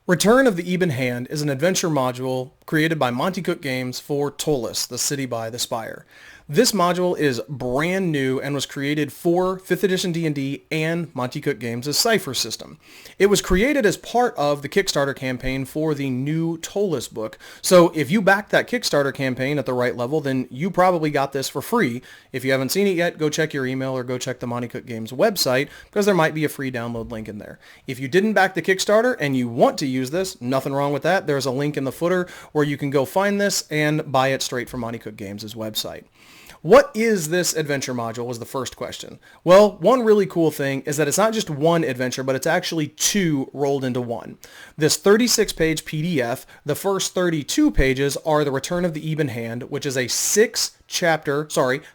Return of the Ebon Hand is an adventure module created by Monte Games for Ptolus, the city by the spire. This module is brand new and was created for 5th edition D&D and Monte Games' Cypher system. It was created as part of the Kickstarter campaign for the new Ptolus book, so if you backed that Kickstarter campaign at the right level, then you probably got this for free. If you haven't seen it yet, go check your email or go check the Monte Games website, because there might be a free download link in there. If you didn't back the Kickstarter and you want to use this, nothing wrong with that. There's a link in the footer where you can go find this and buy it straight from Monte Games' website. What is this adventure module was the first question. Well, one really cool thing is that it's not just one adventure, but it's actually two rolled into one. This 36-page PDF, the first 32 pages are the Return of the Ebon Hand, which is a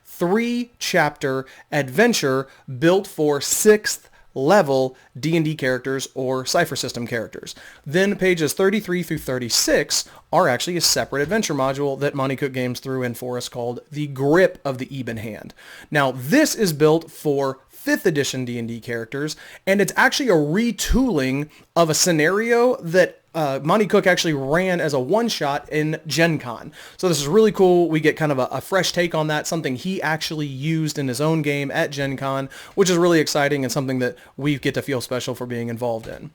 three-chapter adventure built for 6th level D&D characters or Cypher system characters. Then pages 33 through 36 are actually a separate adventure module that Monte Games threw in for us called The Grip of the Ebon Hand. Now this is built for 5th edition D&D characters, and it's actually a retooling of a scenario that Monte Cook actually ran as a one-shot in Gen Con. So this is really cool. We get kind of a fresh take on that, something he actually used in his own game at Gen Con, which is really exciting and something that we get to feel special for being involved in.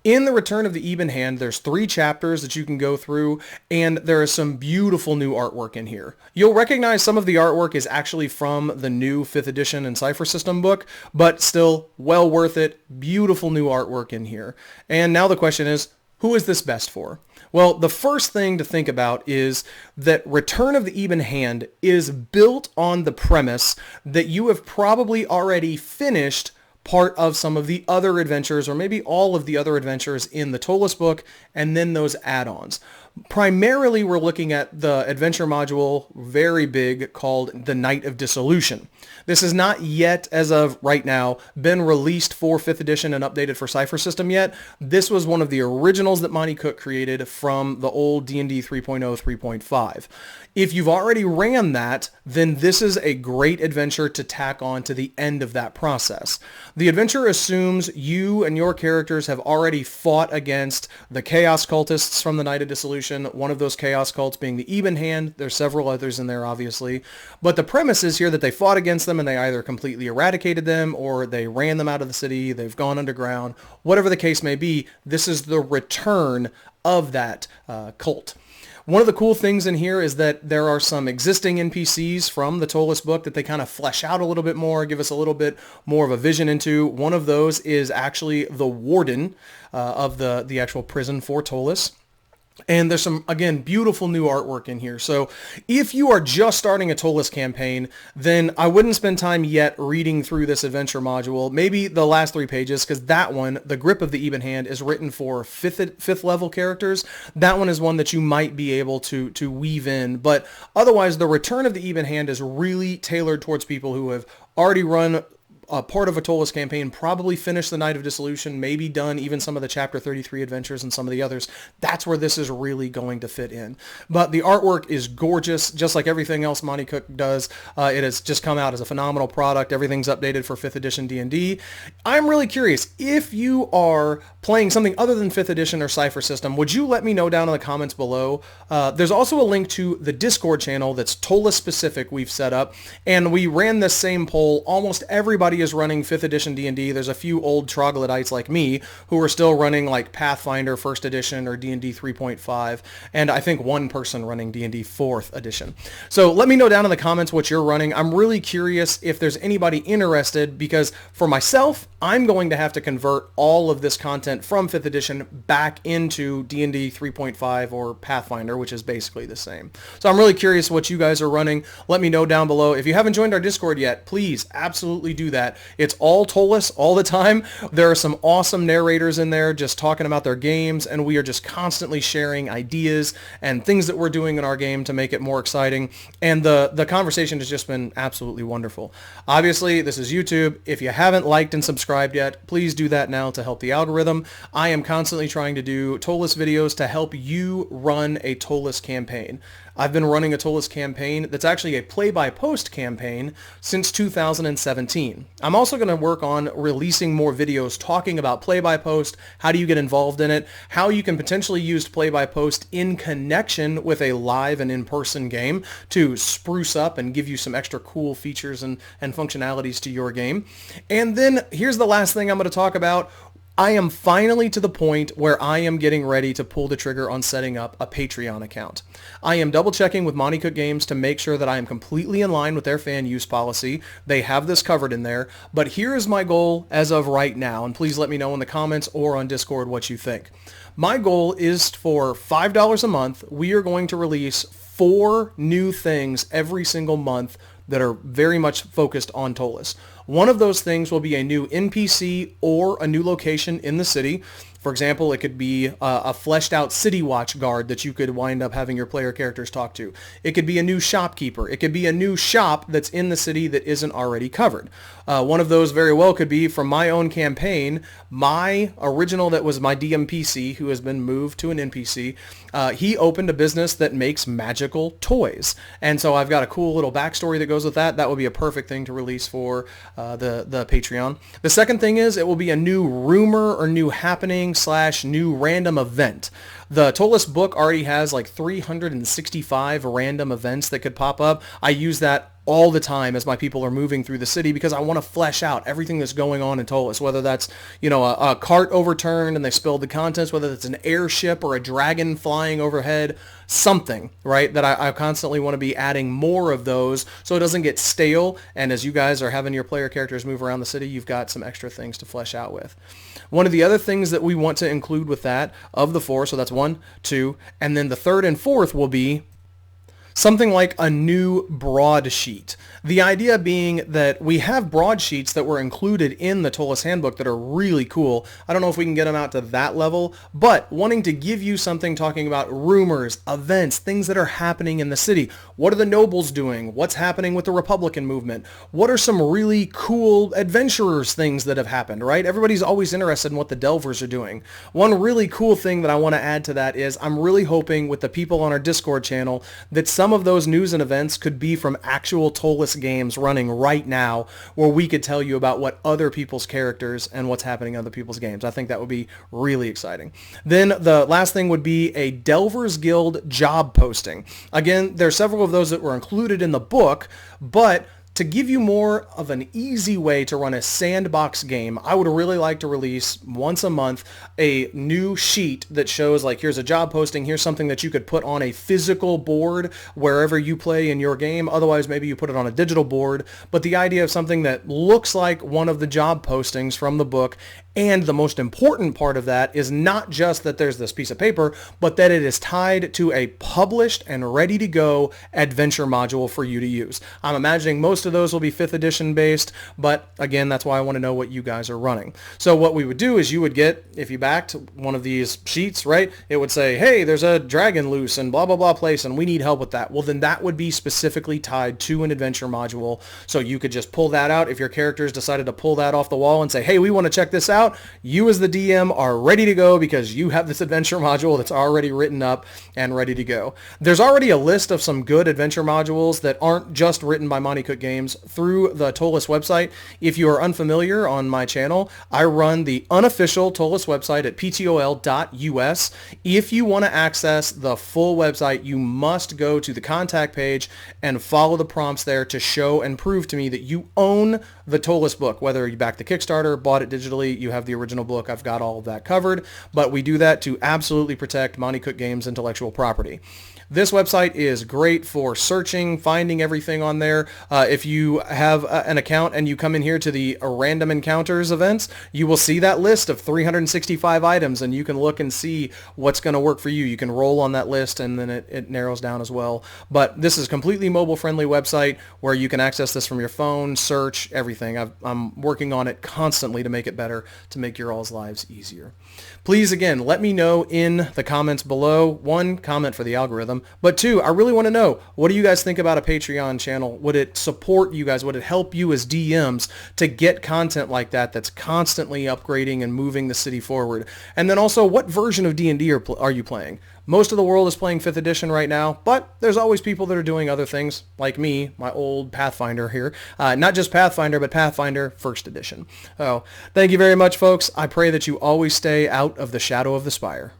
In the Return of the Ebon Hand, there's 3 chapters that you can go through, and there is some beautiful new artwork in here. You'll recognize some of the artwork is actually from the new 5th edition and Cypher system book, but still well worth it. Beautiful new artwork in here. And now the question is, who is this best for? Well, the first thing to think about is that Return of the Ebon Hand is built on the premise that you have probably already finished part of some of the other adventures, or maybe all of the other adventures in the Ptolus book, and then those add-ons. Primarily, we're looking at the adventure module, very big, called The Night of Dissolution. This has not yet, as of right now, been released for 5th edition and updated for Cypher system yet. This was one of the originals that Monte Cook created from the old D&D 3.0, 3.5. If you've already ran that, then this is a great adventure to tack on to the end of that process. The adventure assumes you and your characters have already fought against the Chaos Cultists from the Night of Dissolution, one of those Chaos Cults being the Ebon Hand. There's several others in there, obviously. But the premise is here that they fought against them and they either completely eradicated them or they ran them out of the city, they've gone underground. Whatever the case may be, this is the return of that cult. One of the cool things in here is that there are some existing NPCs from the Ptolus book that they kind of flesh out a little bit more, give us a little bit more of a vision into. One of those is actually the warden of the actual prison for Ptolus. And there's some, again, beautiful new artwork in here. So if you are just starting a Ptolus campaign, then I wouldn't spend time yet reading through this adventure module. Maybe the last 3 pages, because that one, The Grip of the Ebon Hand, is written for 5th level characters. That one is one that you might be able to weave in. But otherwise, the Return of the Ebon Hand is really tailored towards people who have already run a part of a Ptolus campaign, probably finished the Night of Dissolution, maybe done even some of the Chapter 33 adventures and some of the others. That's where this is really going to fit in. But the artwork is gorgeous, just like everything else Monte Cook does. It has just come out as a phenomenal product. Everything's updated for 5th edition D&D. I'm really curious, if you are playing something other than 5th edition or Cypher system, would you let me know down in the comments below? There's also a link to the Discord channel that's Ptolus specific we've set up, and we ran this same poll. Almost everybody is running 5th edition D&D. There's a few old troglodytes like me who are still running like Pathfinder 1st edition or D&D 3.5, and I think one person running D&D 4th edition. So let me know down in the comments what you're running. I'm really curious if there's anybody interested, because for myself, I'm going to have to convert all of this content from 5th edition back into D&D 3.5 or Pathfinder, which is basically the same. So I'm really curious what you guys are running. Let me know down below. If you haven't joined our Discord yet, please absolutely do that. It's all Ptolus all the time. There are some awesome narrators in there just talking about their games, and we are just constantly sharing ideas and things that we're doing in our game to make it more exciting. And the conversation has just been absolutely wonderful. Obviously, this is YouTube. If you haven't liked and subscribed yet, please do that now to help the algorithm. I am constantly trying to do Ptolus videos to help you run a Ptolus campaign. I've been running a Ptolus campaign that's actually a play-by-post campaign since 2017. I'm also going to work on releasing more videos talking about play-by-post, how do you get involved in it, how you can potentially use play-by-post in connection with a live and in-person game to spruce up and give you some extra cool features and functionalities to your game. And then here's the last thing I'm going to talk about. I am finally to the point where I am getting ready to pull the trigger on setting up a Patreon account. I am double checking with Monte Games to make sure that I am completely in line with their fan use policy. They have this covered in there, but here is my goal as of right now, and please let me know in the comments or on Discord what you think. My goal is for $5 a month, we are going to release 4 new things every single month that are very much focused on Ptolus. One of those things will be a new NPC or a new location in the city. For example, it could be a fleshed out city watch guard that you could wind up having your player characters talk to. It could be a new shopkeeper. It could be a new shop that's in the city that isn't already covered. One of those very well could be from my own campaign, my original that was my DMPC who has been moved to an NPC. He opened a business that makes magical toys. And so I've got a cool little backstory that goes with that. That would be a perfect thing to release for the Patreon. The second thing is it will be a new rumor or new happening / new random event. The Ptolus book already has like 365 random events that could pop up. I use that all the time as my people are moving through the city because I want to flesh out everything that's going on in Ptolus, whether that's, a cart overturned and they spilled the contents, whether it's an airship or a dragon flying overhead, something, right, that I constantly want to be adding more of those so it doesn't get stale. And as you guys are having your player characters move around the city, you've got some extra things to flesh out with. One of the other things that we want to include with that, of the 4, so that's 1, 2, and then the third and fourth will be something like a new broadsheet. The idea being that we have broadsheets that were included in the Ptolus handbook that are really cool. I don't know if we can get them out to that level, but wanting to give you something talking about rumors, events, things that are happening in the city. What are the nobles doing? What's happening with the Republican movement? What are some really cool adventurers things that have happened, right? Everybody's always interested in what the Delvers are doing. One really cool thing that I want to add to that is I'm really hoping with the people on our Discord channel that some of those news and events could be from actual Ptolus games running right now where we could tell you about what other people's characters and what's happening in other people's games. I think that would be really exciting. Then the last thing would be a Delvers Guild job posting. Again, there are several of those that were included in the book, but to give you more of an easy way to run a sandbox game, I would really like to release once a month a new sheet that shows like here's a job posting, here's something that you could put on a physical board wherever you play in your game. Otherwise, maybe you put it on a digital board. But the idea of something that looks like one of the job postings from the book. And the most important part of that is not just that there's this piece of paper, but that it is tied to a published and ready to go adventure module for you to use. I'm imagining most of those will be 5th edition based, but again, that's why I want to know what you guys are running. So what we would do is you would get, if you backed one of these sheets, right, it would say, hey, there's a dragon loose and blah, blah, blah place, and we need help with that. Well, then that would be specifically tied to an adventure module. So you could just pull that out. If your characters decided to pull that off the wall and say, hey, we want to check this out, you as the DM are ready to go because you have this adventure module that's already written up and ready to go. There's already a list of some good adventure modules that aren't just written by Monte Cook Games through the Ptolus website. If you are unfamiliar on my channel, I run the unofficial Ptolus website at ptol.us. If you want to access the full website, you must go to the contact page and follow the prompts there to show and prove to me that you own the Ptolus book. Whether you back the Kickstarter, bought it digitally, you have the original book, I've got all of that covered. But we do that to absolutely protect Monte Cook Games' intellectual property. This website is great for searching, finding everything on there. If you have an account and you come in here to the random encounters events, you will see that list of 365 items, and you can look and see what's going to work for you. You can roll on that list, and then it narrows down as well. But this is a completely mobile-friendly website where you can access this from your phone, search, everything. I'm working on it constantly to make it better, to make your all's lives easier. Please, again, let me know in the comments below. One, comment for the algorithm. them. But two, I really want to know, what do you guys think about a Patreon channel? Would it support you guys? Would it help you as DMs to get content like that that's constantly upgrading and moving the city forward? And then also, what version of D&D are you playing? Most of the world is playing 5th edition right now, but there's always people that are doing other things, like me, my old Pathfinder here. Not just Pathfinder, but Pathfinder 1st edition. So thank you very much, folks. I pray that you always stay out of the shadow of the spire.